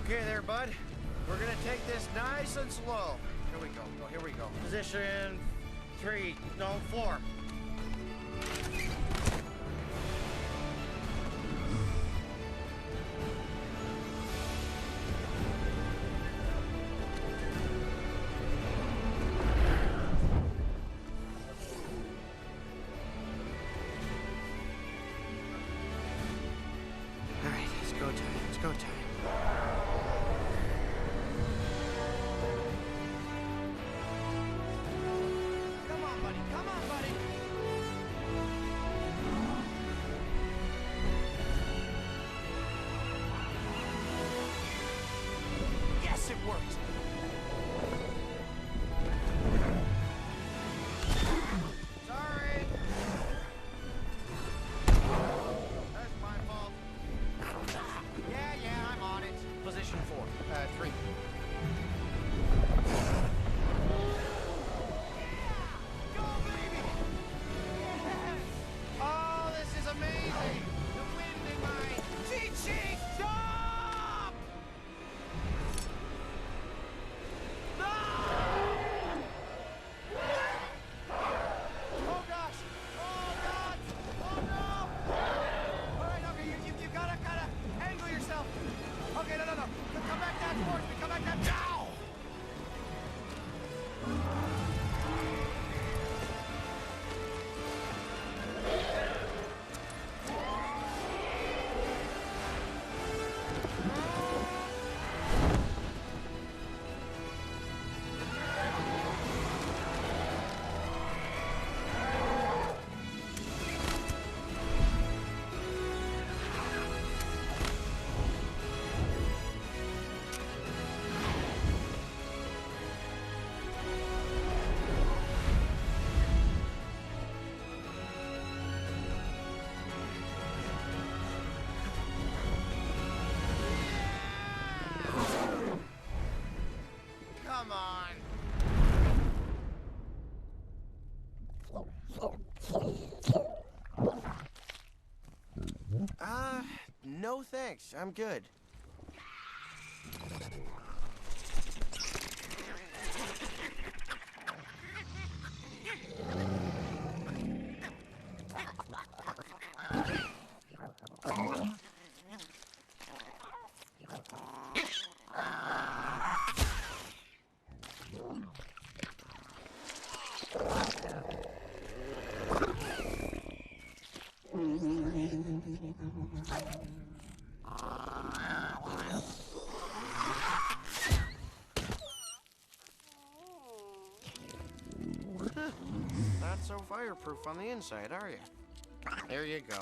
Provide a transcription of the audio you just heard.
Okay there, bud. We're gonna take this nice and slow. Here we go. Oh, here we go. Position 3, no, 4. All right, it's go time. It's go time. Come on, buddy. Come on, buddy. Yes, it worked. Sorry. That's my fault. Yeah, I'm on it. Position 4, 3. Go, baby! Yes! Oh, this is amazing! The wind in my... Chi-Chi, stop! No! Oh, gosh! Oh, God! Oh, no! All right, okay, you gotta angle yourself. Okay, no. Come back down towards me. Come back down. Now! Come on. No thanks. I'm good. Not so fireproof on the inside, are you? There you go.